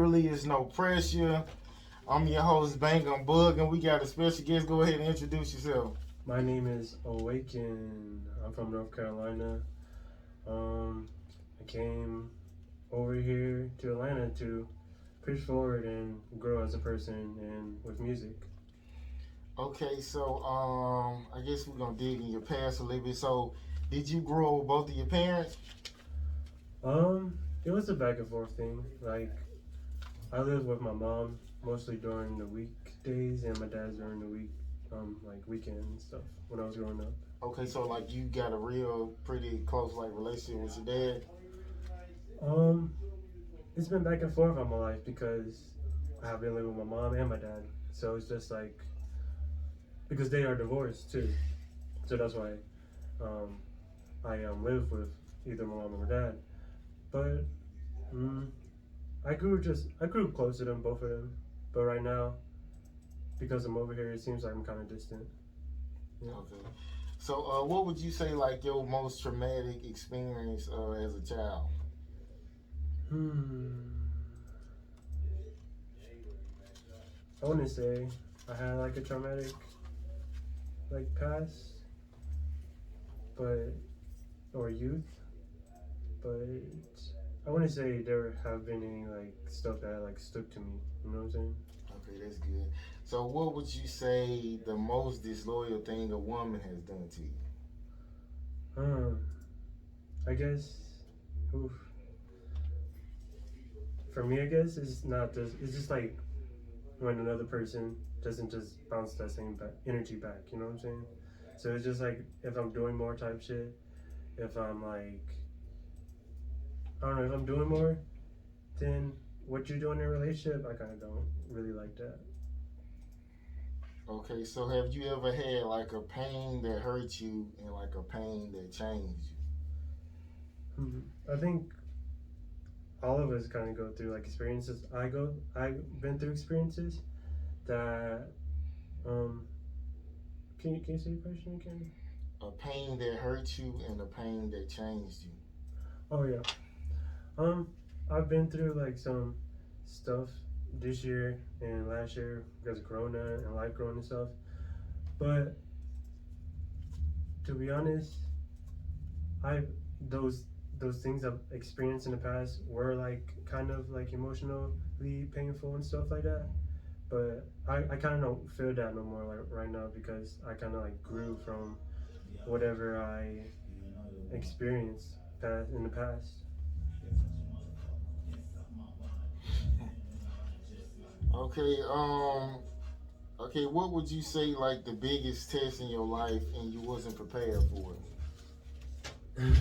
really is no pressure. I'm your host, Bang on Bug, and we got a special guest. Go ahead and introduce yourself. My name is Waken. I'm from North Carolina. I came over here to Atlanta to push forward and grow as a person and with music. Okay, so I guess we're gonna dig in your past a little bit. So, did you grow up with both of your parents? It was a back and forth thing. Like I lived with my mom mostly during the weekdays and my dad during the week, like weekend and stuff when I was growing up. Okay, so like you got a real pretty close like relationship with your dad. Um, it's been back and forth all my life because I have been living with my mom and my dad. So it's just like because they are divorced too. So that's why um, I live with either my mom or my dad. But mm, I grew close to them, both of them. But right now, because I'm over here, it seems like I'm kind of distant. Yeah. Okay. So, what would you say like your most traumatic experience as a child? Hmm. I wouldn't say I had like a traumatic like past, but or youth, but I wouldn't say there have been any like stuff that like stuck to me. You know what I'm saying? Okay, that's good. So, what would you say the most disloyal thing a woman has done to you? Um, I guess. Oof. For me, I guess it's not just. It's just like when another person doesn't just bounce that same energy back. You know what I'm saying? So it's just like if I'm doing more type shit, if I'm like I don't know if I'm doing more, then what you do in a relationship, I kind of don't really like that. Okay, so have you ever had like a pain that hurt you and like a pain that changed you? I think all of us kind of go through like experiences. I've been through experiences that um. Can you say your question again? A pain that hurt you and a pain that changed you. Oh yeah. Um, I've been through like some stuff this year and last year because of Corona and life growing and stuff. But to be honest, I those those things I've experienced in the past were like kind of like emotionally painful and stuff like that. But I kind of don't feel that no more like right now because I kind of like grew from whatever I experienced in the past. Okay, okay, what would you say like the biggest test in your life and you wasn't prepared for it?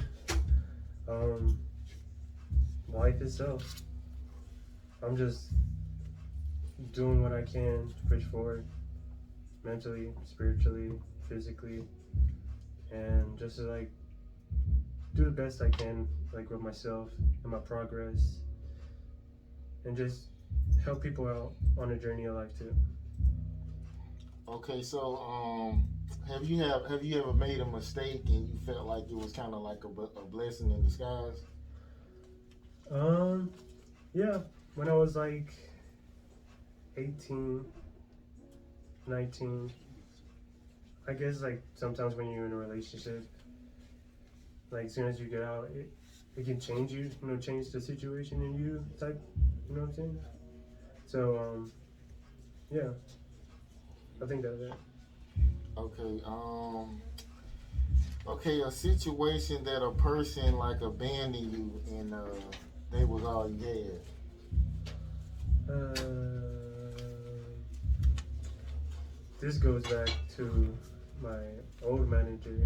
um, Life itself. I'm just doing what I can to push forward mentally, spiritually, physically, and just to like do the best I can, like with myself and my progress, and just help people out on a journey of life too. Okay, so have you ever made a mistake and you felt like it was kind of like a blessing in disguise? Um, yeah, when I was like 18, 19, I guess like sometimes when you're in a relationship, like as soon as you get out, it can change you, change the situation in you type, you know what I'm saying? So, yeah, I think that's it. Okay, okay, a situation that a person like abandoned you and they was all you had. Uh, this goes back to my old manager.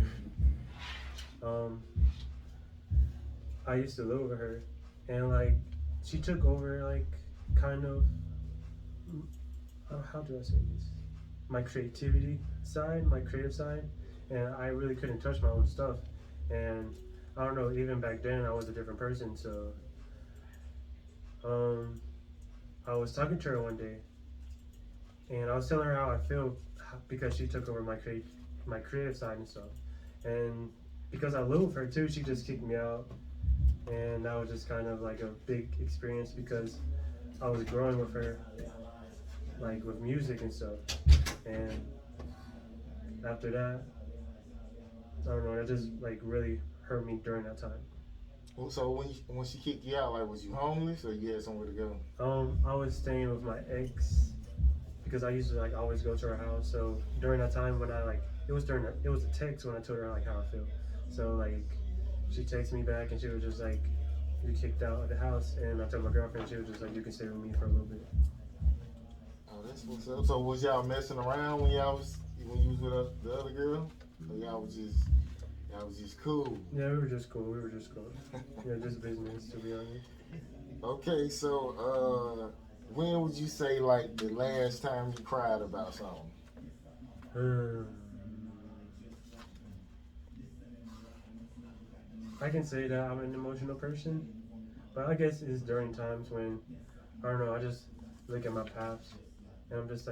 Um, I used to live with her, and like she took over, like kind of. How do I say this? My creativity side, my creative side, and I really couldn't touch my own stuff. And I don't know, even back then I was a different person. So um, I was talking to her one day, and I was telling her how I feel because she took over my creative side and stuff. And because I live with her too, she just kicked me out, and that was just kind of like a big experience because I was growing with her, like with music and stuff. And after that, I don't know, that just like really hurt me during that time. So when she kicked you out, like was you homeless or you had somewhere to go? I was staying with my ex because I used to like always go to her house. So during that time when I like it was a text when I told her like how I feel. So like she texted me back and she was just like, "You kicked out of the house," and I told my girlfriend, she was just like, "You can stay with me for a little bit." Oh, that's what's up. So was y'all messing around when you was with the other girl? Or y'all was just cool. Yeah, we were just cool. We were just cool. Yeah, just business to be honest. Okay, so when would you say like the last time you cried about something? Um, I can say that I'm an emotional person, but I guess it's during times when I don't know. I just look at my past and I'm just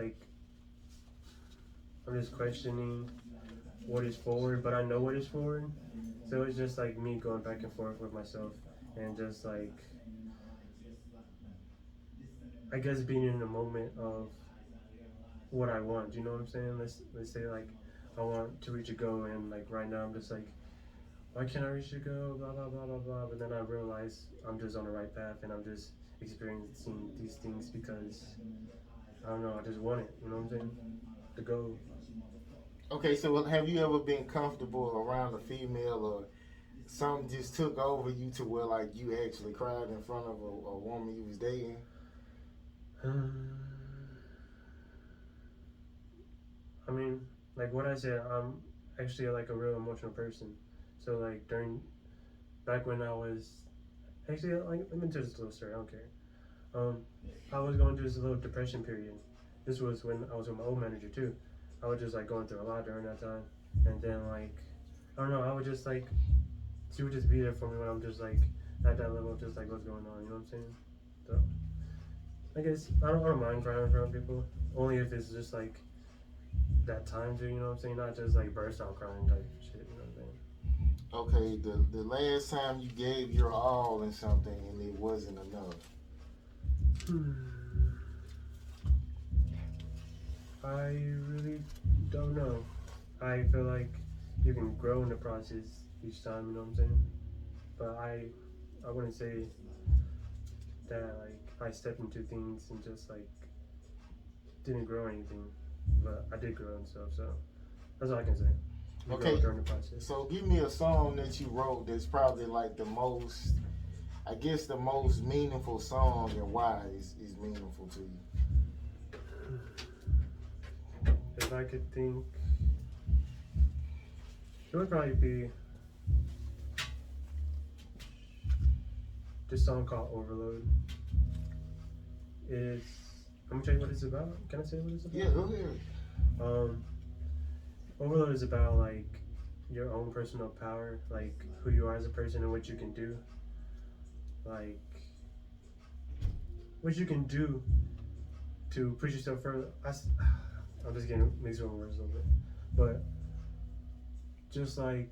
questioning what is forward, but I know what is forward. So it's just like me going back and forth with myself and just like I guess being in the moment of what I want. You know what I'm saying? Let's say like I want to reach a goal and like right now I'm just like why can't I reach the goal? Blah blah blah blah blah. But then I realize I'm just on the right path and I'm just experiencing these things because I don't know. I just want it. You know what I'm saying? The goal. Okay, so have you ever been comfortable around a female or something just took over you to where like you actually cried in front of a woman you was dating? I mean, like what I said, I'm actually like a real emotional person. So like during back when I was actually like let me tell this little story. I don't care. Um, I was going through this little depression period. This was when I was with my old manager too. I was just like going through a lot during that time, and then like I don't know. I would just like she would just be there for me when I'm just like at that level, just like what's going on. You know what I'm saying? So I guess I don't mind crying in front of people, only if it's just like that time too. You know what I'm saying? Not just like burst out crying type shit. You know what I'm saying? Okay, the last time you gave your all in something and it wasn't enough. Hmm. I really don't know. I feel like you can grow in the process each time. You know what I'm saying? But I wouldn't say that like I stepped into things and just like didn't grow anything, but I did grow and stuff. So that's all I can say. You grow Okay, during the process. so give me a song that you wrote that's probably like the most, I guess the most meaningful song and why is meaningful to you. If I could think, it would probably be this song called Overload. It's I'm gonna tell you what it's about. Can I say what it's about? Yeah, go ahead. Um, Overload is about like your own personal power, like who you are as a person and what you can do, like what you can do to push yourself further. I'm just getting mixed with words a little bit, but just like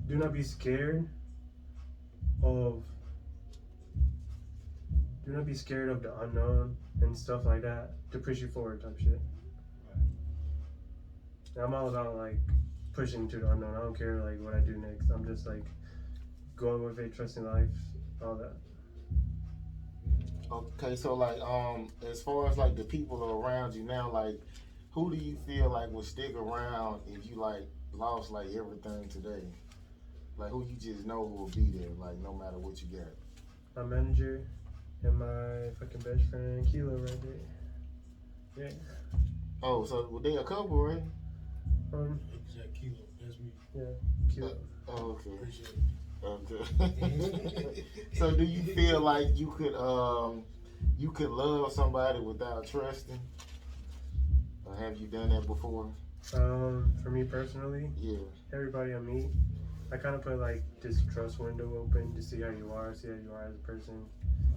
do not be scared of do not be scared of the unknown and stuff like that to push you forward type shit. And I'm all about like pushing to the unknown. I don't care like what I do next. I'm just like going with it, trusting life, all that. Okay, so like as far as like the people around you now, like who do you feel like would stick around if you like lost like everything today? Like who you just know will be there, like no matter what you got. My manager and my fucking best friend Kilo right there. Yeah. Oh, so well, they a couple, right? Exact kilo. That's me. Yeah. Kilo. Oh, okay. Appreciate it. Okay. So do you feel like you could love somebody without trusting? Or have you done that before? For me personally, Yeah. everybody I meet, I kind of put like this trust window open to see how you are, see how you are as a person,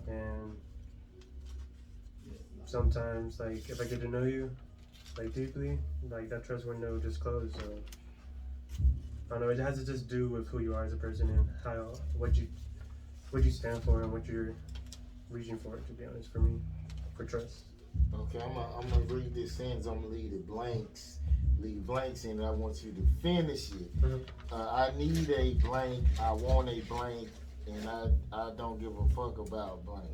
and sometimes like if I get to know you like deeply, like that trust window just closed. So I don't know. It has to just do with who you are as a person and how what you stand for and what you're reaching for. To be honest, for me, for trust. Okay, I'm gonna read this sentence. I'm gonna leave it blanks. Leave blanks in it. I want you to finish it. Mhm. I need a blank. I want a blank, and I don't give a fuck about blank.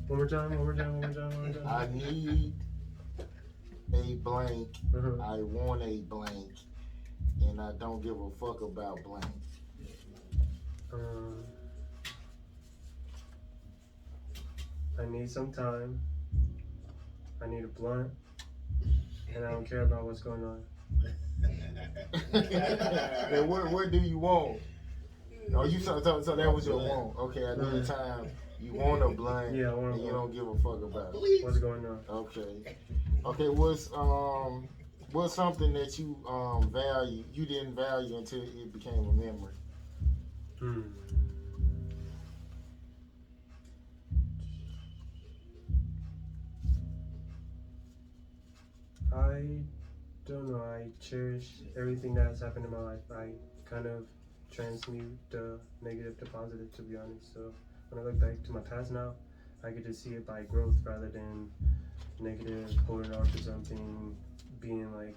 One more time. One more time. One more time. One more time. I need a blank. Mhm. I want a blank, and I don't give a fuck about blank. Um, I need some time. I need a blunt, and I don't care about what's going on. And what do you want? Oh, so that was your want. Okay, I need time. You want a blunt, Yeah, I want a and you blunt. don't give a fuck about it. What's going on? Okay. Okay, what's something that you value you didn't value until it became a memory? Hmm. I don't know. I cherish everything that has happened in my life. I kind of transmute the negative to positive, to be honest. So when I look back to my past now, I get to see it by growth rather than negative, holding on to something, being like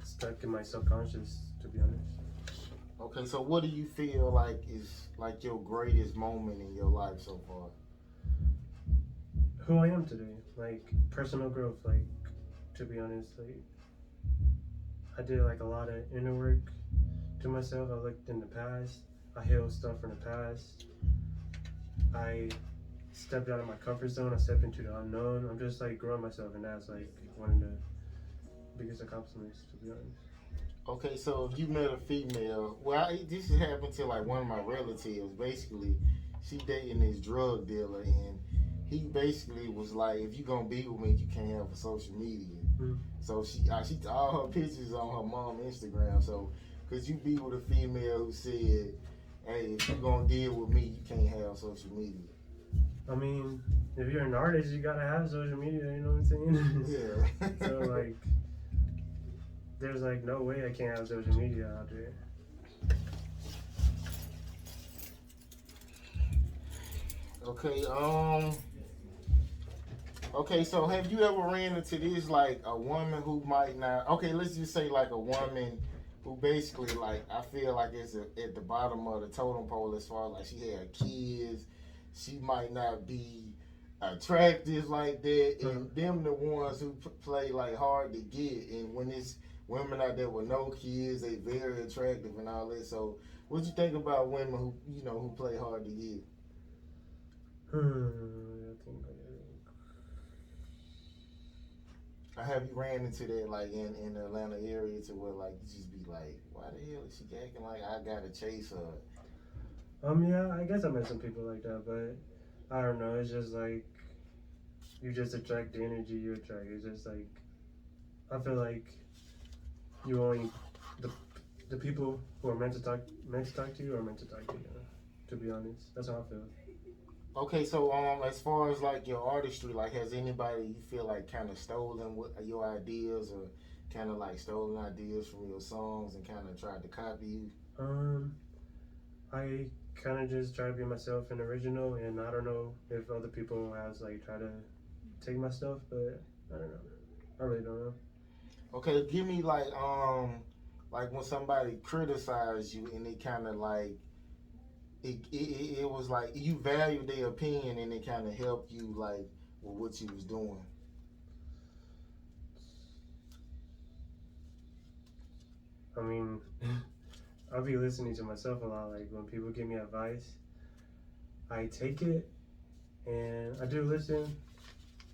stuck in my subconscious, to be honest. Okay, so what do you feel like is like your greatest moment in your life so far? Who I am today, like personal growth, like to be honest, like I did like a lot of inner work to myself. I looked in the past, I healed stuff from the past. I stepped out of my comfort zone. I stepped into the unknown. I'm just like growing myself, and that's like one of the biggest accomplishments, to be honest. Okay, so if you met a female, well, this has happened to like one of my relatives. Basically, she dating this drug dealer, and he basically was like, "If you gonna be with me, you can't have a social media." Mm. So she all her pictures on her mom Instagram. So could you be with a female who said, "Hey, if you gonna deal with me, you can't have social media"? I mean, if you're an artist, you gotta have social media. You know what I'm saying? Yeah. So like, there's like no way I can't have social media out there. Okay. Okay, so have you ever ran into this like a woman who might not? Okay, let's just say like a woman who basically like I feel like it's at the bottom of the totem pole as far as like she had kids, she might not be attractive like that, and them the ones who play like hard to get, and when it's women out there with no kids, they very attractive and all that. So, what you think about women who who play hard to get? I think Have you ran into that like in the Atlanta area to where like you just be like, why the hell is she acting like I gotta chase her? yeah, I guess I met some people like that, but I don't know. It's just like you just attract the energy you attract. It's just like I feel like you only the the people who are meant to talk to you are meant to talk to you. To be honest, that's how I feel. Okay, so as far as like your artistry, like has anybody you feel like kind of stolen what your ideas or kind of like stolen ideas from your songs and kind of tried to copy you? Um, I kind of just try to be myself and original, and I don't know if other people has like try to take my stuff, but I don't know. I really don't know. Okay, give me like when somebody criticized you and it kind of like it was like you valued their opinion and it kind of helped you like with what you was doing. I mean, I'll be listening to myself a lot. Like when people give me advice, I take it and I do listen,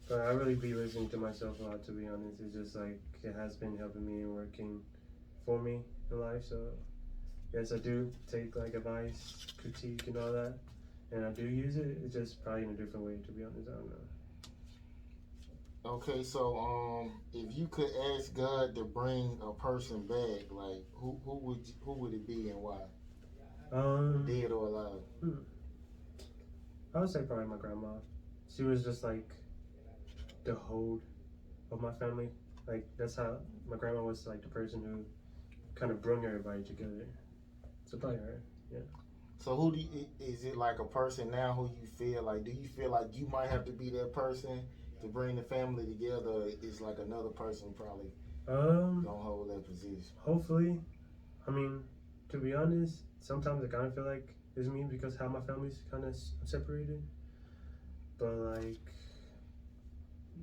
but I really be listening to myself a lot. To be honest, it's just like it has been helping me and working for me in life. So yes, I do take like advice, critique, and all that, and I do use it. It's just probably in a different way. To be honest, I don't know. Okay, so if you could ask God to bring a person back, like who would it be and why? Um, Dead or alive? hmm, I would say probably my grandma. She was just like the hold of my family. Like that's how my grandma was like the person who kind of brought everybody together. So probably her. So who do you, is it like a person now who you feel like? Do you feel like you might have to be that person to bring the family together? Or it's like another person probably gonna hold that position. Hopefully. I mean, to be honest, sometimes I kind of feel like it's me because how my family's kind of separated. But like,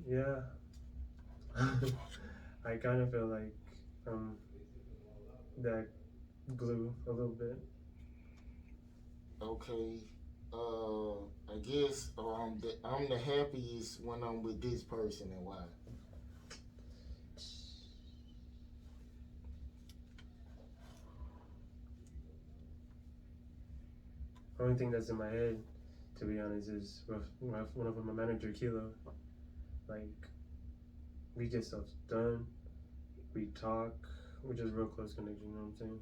yeah, I kind of feel like that glue a little bit. Okay. I guess I'm the happiest when I'm with this person, and why? Only thing that's in my head, to be honest, is with one of my manager Kilo. Like, we get stuff done, we talk, we're just real close connection. You know what I'm saying?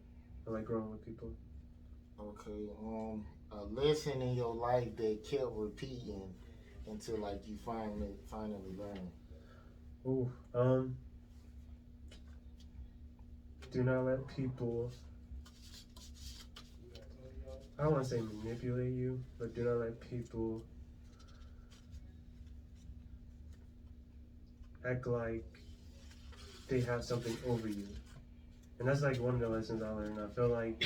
I like growing with people. Okay. A lesson in your life that kept repeating until like you finally learn. Ooh, do not let people. I don't want to say manipulate you, but do not let people act like they have something over you. And that's like one of the lessons I learned. I feel like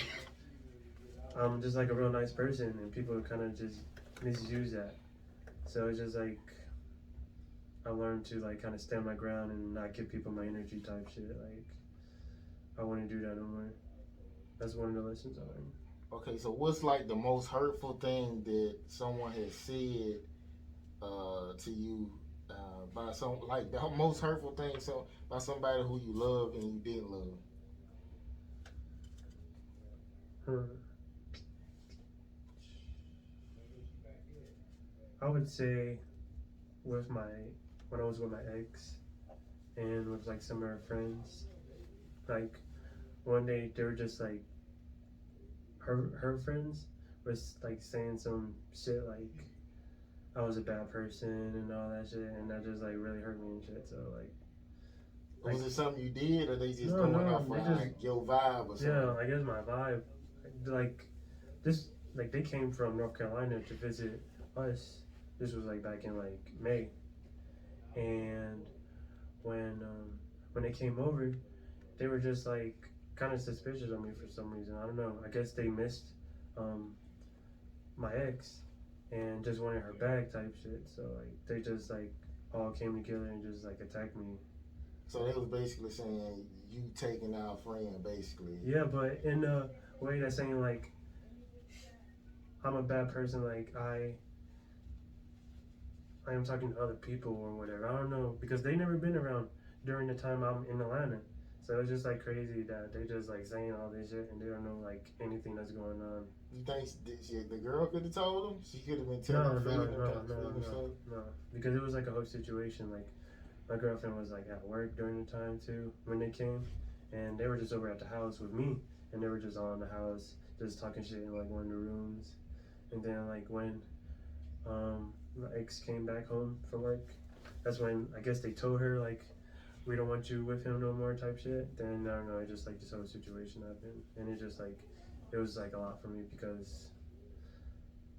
I'm just like a real nice person, and people kind of just misuse that. So it's just like I learned to like kind of stand my ground and not give people my energy type shit. Like I wouldn't do that no more. That's one of the lessons I learned. Okay, so what's like the most hurtful thing that someone has said to you by some like the most hurtful thing so by somebody who you love and you didn't love? I would say with my when I was with my ex and with like some of her friends, like one day they were just like her friends was like saying some shit like I was a bad person and all that shit, and that just like really hurt me and shit. So like Was it something you did, or they just no, going no, off they of just like your vibe or something? yeah, I guess my vibe, like this, like they came from North Carolina to visit us. This was like back in like May, and when they came over, they were just like kind of suspicious of me for some reason. I don't know. I guess they missed my ex and just wanted her back type shit. So like they just like all came together and just like attacked me. So they was basically saying you taking our friend, basically. Yeah, but in a way that's saying like I'm a bad person. Like I am talking to other people or whatever. I don't know because they never been around during the time I'm in Atlanta. So it's just like crazy that they just like saying all this shit and they don't know like anything that's going on. You think the girl could have told him? She could have been No, telling no. Because it was like a whole situation. Like my girlfriend was like at work during the time too when they came, and they were just over at the house with me, and they were just all in the house just talking shit in like one of the rooms, and then like when my ex came back home from work, that's when I guess they told her like we don't want you with him no more type shit. Then I don't know, it just like this whole situation happened, and it just like it was like a lot for me because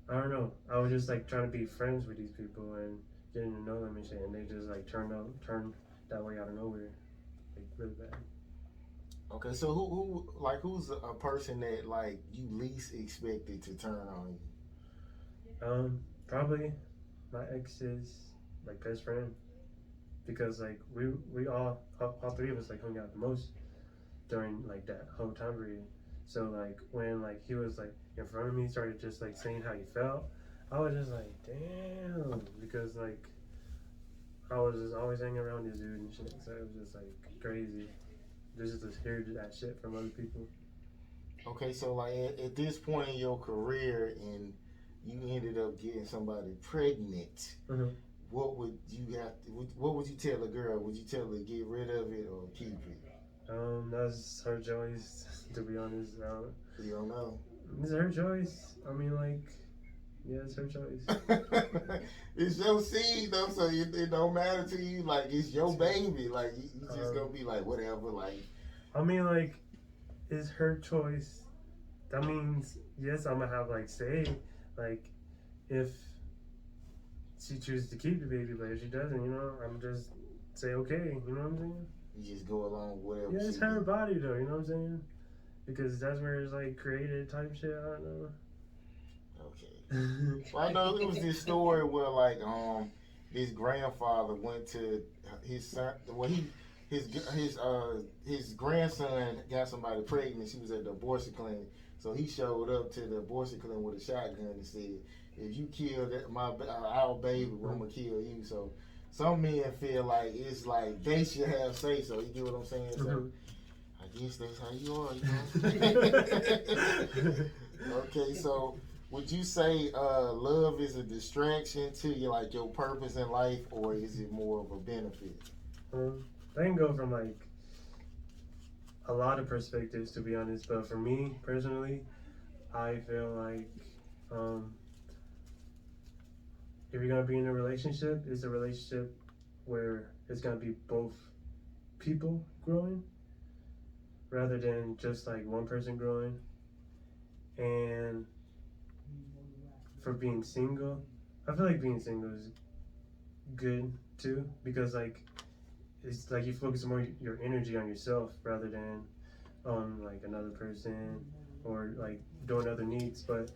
I don't know, I was just like trying to be friends with these people and getting to know them and shit, and they just like turned that way out of nowhere, like really bad. Okay, so who's a person that like you least expected to turn on you? Probably my ex's like best friend because like we all three of us like hung out the most during like that whole time period. So like when like he was like in front of me, started just like saying how he felt, I was just like damn, because like I was just always hanging around this dude and shit. So it was just like crazy, just to hear that shit from other people. Okay, so like at this point in your career and you ended up getting somebody pregnant, what would you what would you tell a girl? Would you tell her to get rid of it or keep it? That's her choice. To be honest, You don't know. It's her choice. I mean, like, yeah, it's her choice. It's your seed though, so it don't matter to you. Like it's your baby. Like you just gonna be like whatever. Like I mean, like, it's her choice that means yes, I'm gonna have like say, like if she chooses to keep the baby, but if she doesn't, I'm just say okay. You know what I'm saying? You just go along with whatever Yeah, she it's her do. body though. You know what I'm saying? Because that's where it's like created type shit. I don't Okay. know. Well, I know it was this story where like this grandfather went to his son. Well, his grandson got somebody pregnant. She was at the abortion clinic, so he showed up to the abortion clinic with a shotgun and said, "If you kill our baby, I'm gonna kill you." So some men feel like it's like they should have say so. You get what I'm saying? So I guess that's how you are. Okay, so would you say love is a distraction to you, like your purpose in life, or is it more of a benefit? I can go from like a lot of perspectives to be honest, but for me personally, I feel like um, if you're gonna be in a relationship, it's a relationship where it's gonna be both people growing rather than just like one person growing. And for being single, I feel like being single is good too because like it's like you focus more your energy on yourself rather than on like another person or like doing other needs. But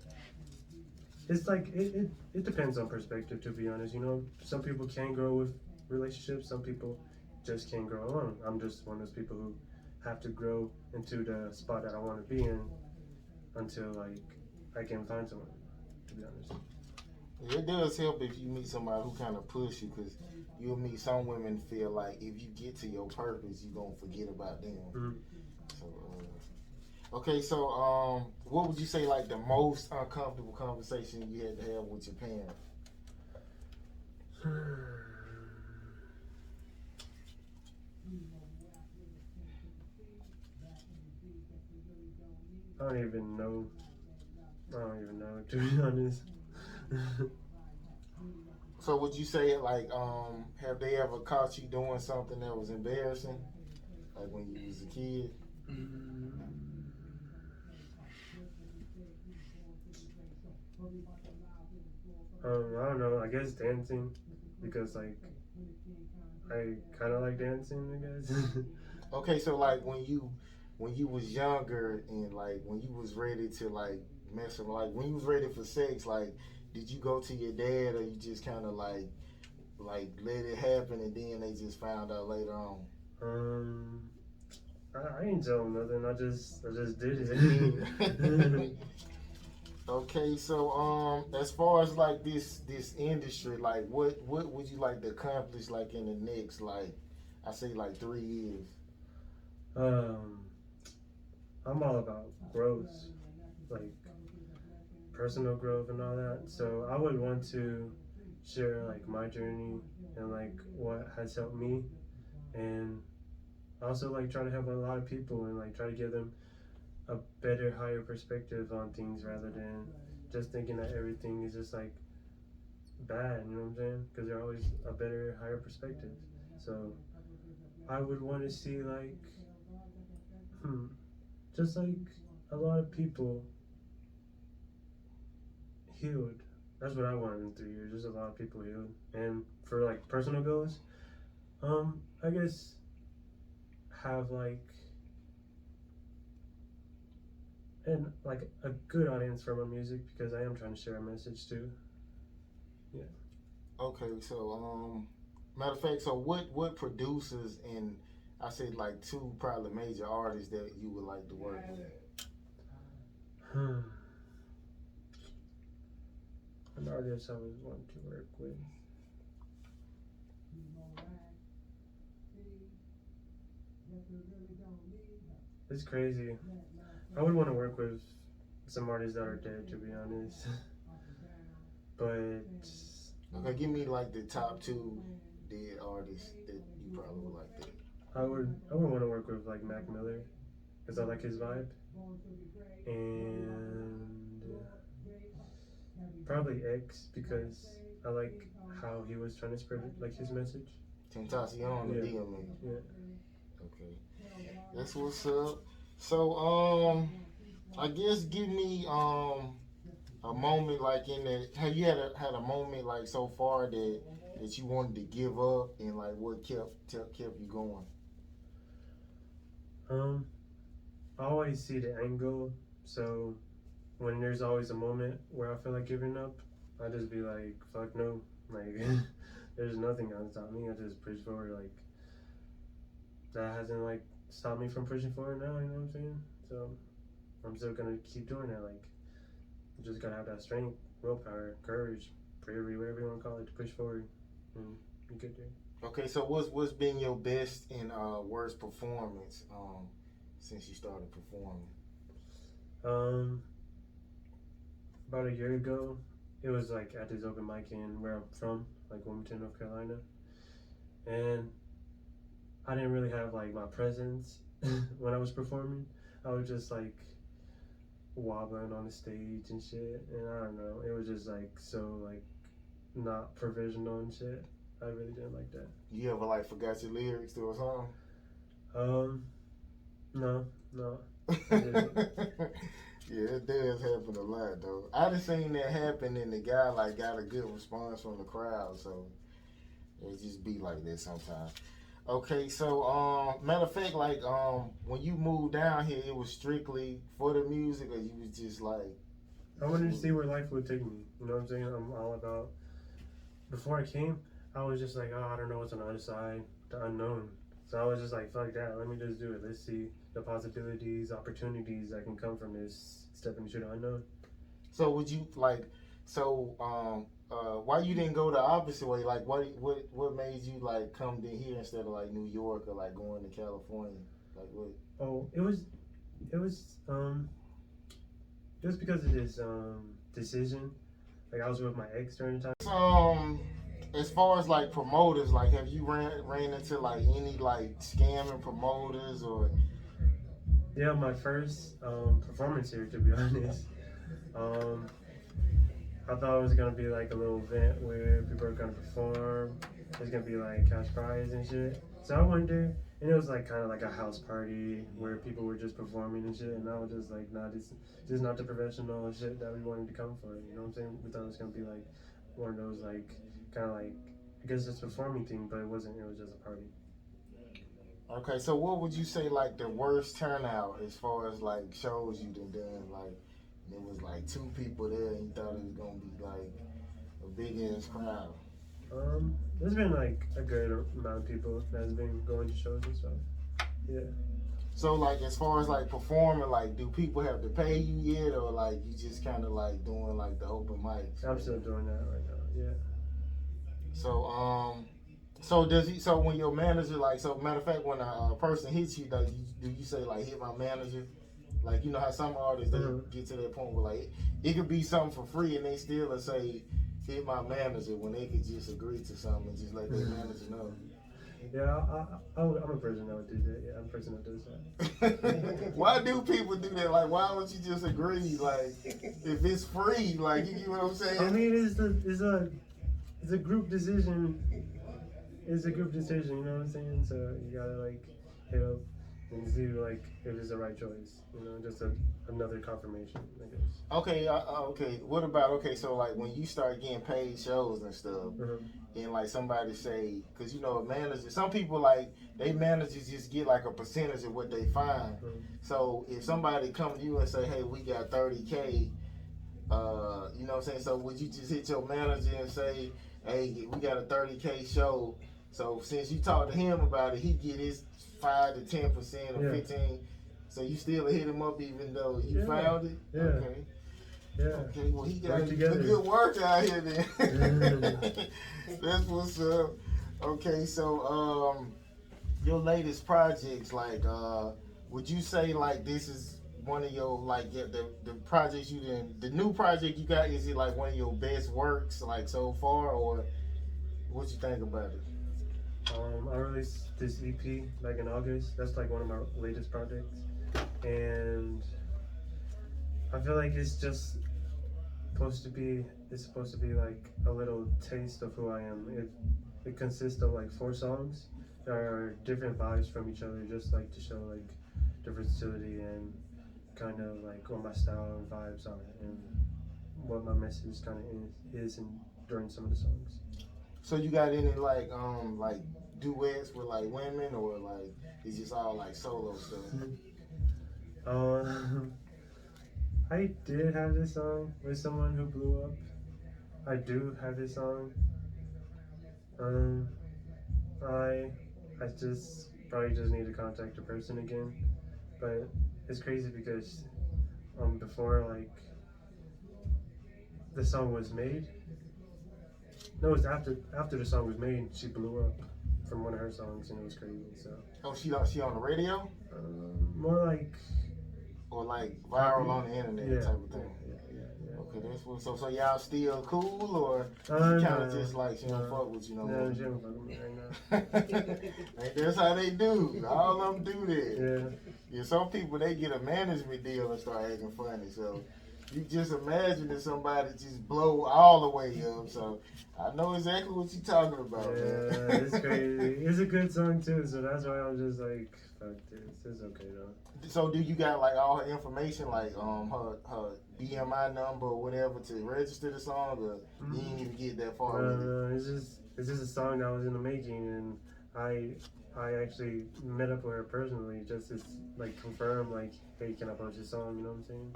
it's like it depends on perspective to be honest. Some people can grow with relationships, some people just can't grow alone. I'm just one of those people who have to grow into the spot that I want to be in until like I can find someone, to be honest. It does help if you meet somebody who kind of push you, because you'll meet some women feel like if you get to your purpose, you gonna forget about them. Mm-hmm. So, okay, so what would you say like the most uncomfortable conversation you had to have with your parents? I don't even know. I don't even know, to be honest. So would you say like have they ever caught you doing something that was embarrassing, like when you was a kid? I don't know. I guess dancing, because like I kind of like dancing. I guess. Okay, so like when you was younger and like when you was ready to like mess with, like when you was ready for sex, like did you go to your dad or you just kind of like let it happen and then they just found out later on? um, I ain't tell him nothing. I just did Just it. did. Okay, so as far as like this industry, like what would you like to accomplish like in the next, like I say like 3 years? um, I'm all about growth, like personal growth and all that. So I would want to share like my journey and like what has helped me, and also like try to help a lot of people and like try to give them a better, higher perspective on things rather than just thinking that everything is just like bad. You know what I'm saying? Because there's always a better, higher perspective. So I would want to see like, just like a lot of people healed. That's what I wanted in 3 years. Just a lot of people healed. And for like personal goals, I guess have like and like a good audience for my music because I am trying to share a message too. Yeah. Okay, so matter of fact, so what producers and I said like two probably major artists that you would like to work with? An artist I would want to work with. It's crazy. I would want to work with some artists that are dead, to be honest. But Okay, give me like the top two dead artists that you probably would like to. I would want to work with like Mac Miller because I like his vibe, and probably X because I like how he was trying to spread like his message. Tentacion, the Yeah. DMA. Yeah. Okay, that's what's up. So I guess give me a moment like in the have you had a moment like so far that you wanted to give up and like what kept you going? Um, I always see the end goal, so when there's always a moment where I feel like giving up, I just be like, fuck no, like there's nothing gonna stop me. I just push forward. Like that hasn't like stopped me from pushing forward now. You know what I'm saying? So I'm still gonna keep doing it. Like you just gotta have that strength, willpower, courage, bravery, whatever you want to call it, to push forward and you get there. Okay, so what's been your best and worst performance since you started performing? Um, about a year ago, it was like at this open mic in where I'm from, like Wilmington, North Carolina, and I didn't really have like my presence when I was performing. I was just like wobbling on the stage and shit, and I don't know. It was just like so like not professional and shit. I really didn't like that. You ever like forgot your lyrics to a song? No, no. Yeah, it does happen a lot though. I done seen that happen and the guy like got a good response from the crowd, so it just be like that sometimes. Okay, so matter of fact, like when you moved down here, it was strictly for the music, or you was just like. I wanted to see where life would take me. You know what I'm saying? I'm all about. Before I came, I was just like, oh, I don't know what's on the other side, the unknown. So I was just like, fuck that. Let me just do it. Let's see the possibilities, opportunities that can come from this stepping into the unknown. So would you like? So why you didn't go the opposite way? Like what made you like come to here instead of like New York or like going to California? Like what? Oh, it was just because of this decision. Like I was with my ex during the time. As far as like promoters, like have you ran into like any like scamming promoters or? Yeah, my first performance here, to be honest. Um, I thought it was gonna be like a little event where people are gonna perform. There's gonna be like cash prize and shit. So I went there, and it was like kind of like a house party where people were just performing and shit. And I was just like, nah, this is not the professional shit that we wanted to come for. You know what I'm saying? We thought it was gonna be like one of those like kind of like I guess just performing thing, but it wasn't. It was just a party. Okay, so what would you say like the worst turnout as far as like shows you done? Like there was like two people there and you thought it was gonna be like a big ass crowd. There's been like a good amount of people that's been going to shows and stuff. Yeah. So like as far as like performing, like do people have to pay you yet or like you just kinda like doing like the open mics? I'm still doing that right now. Yeah. So does he so when your manager like so matter of fact when a person hits you, do you say like hit my manager? Like you know how some artists they get to that point where like it could be something for free and they still will say hit my manager when they could just agree to something and just let their manager know. Yeah, I'm a person that would do that. Yeah, I'm a person that does that. Why do people do that? Like, why don't you just agree? Like, if it's free, like, you know what I'm saying? I mean, it's a group decision. It's a group decision. You know what I'm saying? So you gotta like hit up and see like if it's the right choice. You know, just another confirmation, I guess. Okay, okay. What about so like when you start getting paid shows and stuff, and like somebody say, because you know a manager, some people like they managers just get like a percentage of what they find. So if somebody come to you and say, hey, we got 30K, you know what I'm saying? So would you just hit your manager and say, hey, we got a 30K show? So since you talked to him about it, he get his 5 to 10% or 15. So you still hit him up even though you found it? Yeah. Okay. Yeah. Okay, well he got good work out here then. That's what's up. Okay, so your latest projects, like would you say like this is one of your like the projects you did the new project you got, is it like one of your best works like so far, or what you think about it? I released this EP like in August. That's like one of my latest projects, and I feel like it's supposed to be like a little taste of who I am. It consists of like 4 songs that are different vibes from each other, just like to show like the versatility and kind of like what my style and vibes are and what my message kind of is in during some of the songs. So you got any like duets with like women, or like it's just all like solo stuff? Um, I did have this song with someone who blew up. I do have this song. Um, I I just probably just need to contact the person again. But it's crazy because before like the song was made, no, it's after the song was made, she blew up from one of her songs, and it was crazy. So Oh, she on the radio, more like or like viral on the internet yeah, type of thing? yeah. Okay, that's what. So y'all still cool, or No, she kind of just like she don't no. fuck with you no No, more? she don't fuck with me right now. Like, that's how they do. All of them do that. Yeah. Yeah, some people they get a management deal and start acting funny. So you just imagine that somebody just blow all the way up. So I know exactly what you're talking about, man. Yeah, it's crazy. It's a good song too, so that's why I'm just like, fuck this. It's okay though. So do you got like all her information, like her BMI number or whatever to register the song, or you didn't even get that far with it? No, it's just a song that was in the making, and I actually met up with her personally just to like confirm like, hey, can I post this song? You know what I'm saying?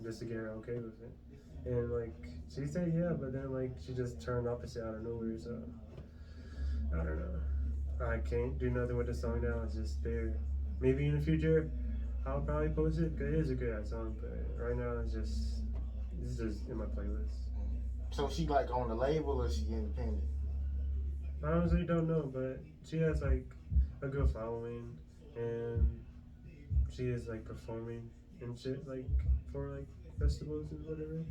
Just to get her okay with it. And like she said yeah, but then like she just turned opposite out of nowhere. So I don't know. I can't do nothing with the song now. It's just there. Maybe in the future I'll probably post it because it is a good ass song. But right now it's just in my playlist. So she like on the label, or she independent? I honestly don't know, but she has like a good following, and she is like performing and shit like for like festivals and whatever.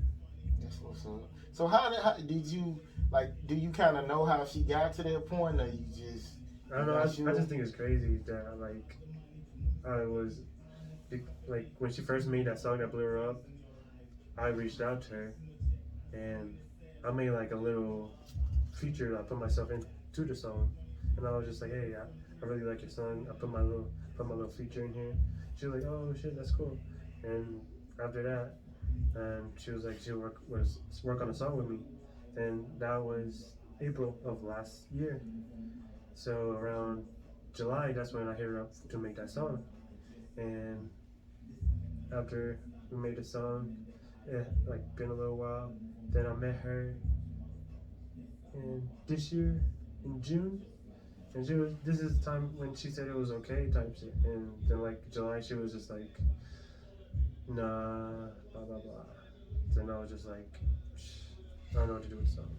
That's what's up. So how did you like? Do you kind of know how she got to that point, or you just? I don't know. Not sure? I just think it's crazy that like I was like when she first made that song that blew her up, I reached out to her and I made like a little feature. I put myself into the song, and I was just like, hey, I really like your song. I put my little feature in here. She was like, oh shit, that's cool. And after that, she was like, she work on a song with me, and that was April of last year. So around July, that's when I hit her up to make that song. And after we made the song, it like been a little while. Then I met her in this year in June, and she was. This is the time when she said it was okay type shit. And then like July, she was just like, nah, blah blah blah. Then I was just like, I don't know what to do with the song.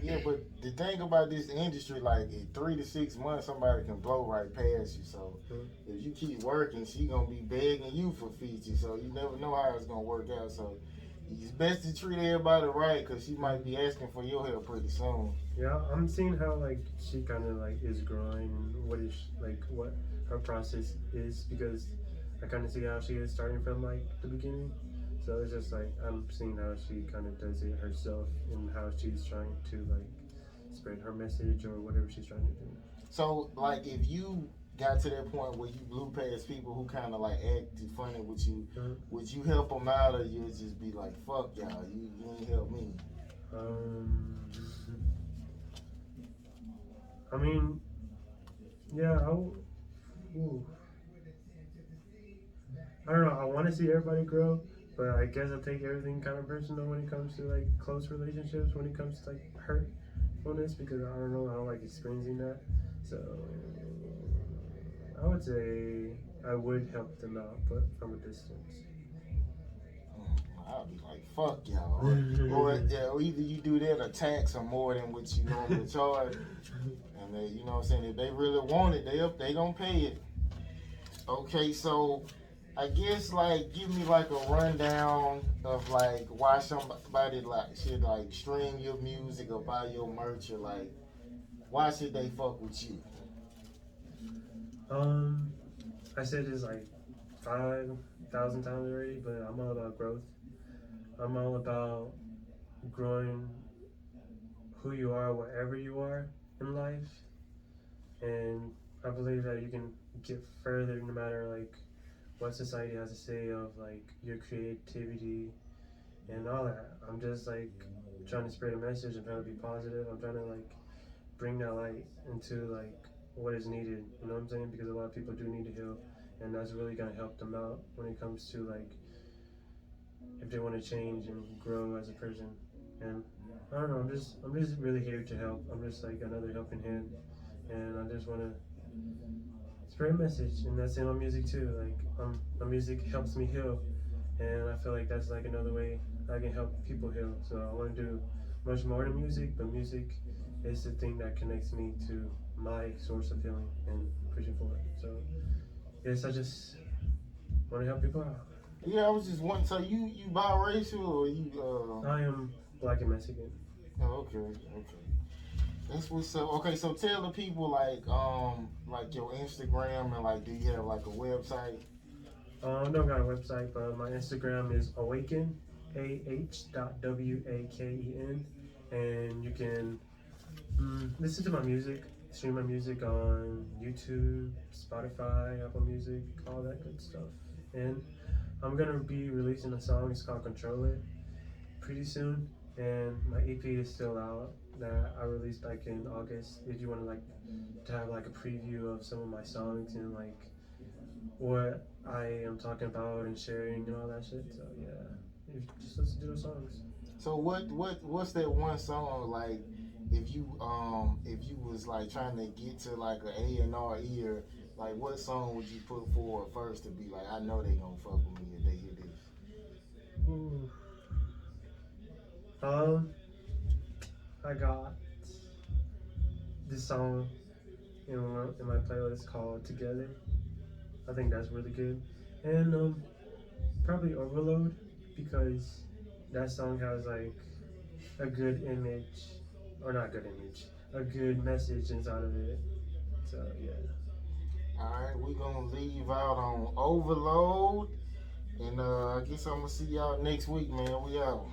Yeah, but the thing about this industry, like in 3 to 6 months, somebody can blow right past you. So if you keep working, she gonna be begging you for features. So you never know how it's gonna work out. So it's best to treat everybody right, cause she might be asking for your help pretty soon. Yeah, I'm seeing how like she kind of like is growing and what her process is, because I kind of see how she is starting from like the beginning. So it's just like I'm seeing how she kind of does it herself and how she's trying to like spread her message or whatever she's trying to do. So like if you got to that point where you blew past people who kind of like acted funny with you, would you help them out, or you just be like, fuck y'all, you ain't help me? I mean, yeah, ooh. I don't know. I want to see everybody grow, but I guess I take everything kind of personal when it comes to like close relationships. When it comes to like hurtfulness, because I don't know, I don't like experiencing that. So I would say I would help them out, but from a distance. I'll be like, fuck y'all. Or either you do that or tax them more than what you normally charge. And they, you know what I'm saying, if they really want it, they gonna pay it. Okay, so I guess like give me like a rundown of like why somebody like should like stream your music or buy your merch, or like why should they fuck with you? I said this like 5,000 times already, but I'm all about growth. I'm all about growing who you are, wherever you are in life, and I believe that you can get further no matter like what society has to say of like your creativity and all that. I'm just like trying to spread a message. I'm trying to be positive. I'm trying to like bring that light into like what is needed. You know what I'm saying? Because a lot of people do need to heal, and that's really gonna help them out when it comes to like if they want to change and grow as a person. And I don't know. I'm just really here to help. I'm just like another helping hand, and I just want to spread a message, and that's in my music too. Like my music helps me heal, and I feel like that's like another way I can help people heal. So I want to do much more than music, but music is the thing that connects me to my source of healing and pushing forward. So yes, I just want to help people out. Yeah, I was just wondering. So you biracial or you? I am Black and Mexican. Oh, okay, okay. That's what's up. Okay, so tell the people like your Instagram and like do you have like a website? I don't got a website, but my Instagram is Awaken, AH.WAKEN, and you can listen to my music, stream my music on YouTube, Spotify, Apple Music, all that good stuff. And I'm gonna be releasing a song. It's called Control It pretty soon, and my EP is still out that I released back in August. If you want to like to have like a preview of some of my songs and like what I am talking about and sharing and all that shit. So yeah, you just listen to those songs. So what's that one song like? If you was like trying to get to like an A&R ear, like what song would you put forward first to be like I know they gonna fuck with me if they hear this? Ooh. Um, I got this song in my playlist called Together. I think that's really good, and probably Overload because that song has like a good image, or not good image, a good message inside of it. So yeah. All right, we gonna leave out on Overload, and I guess I'm gonna see y'all next week, man. We out.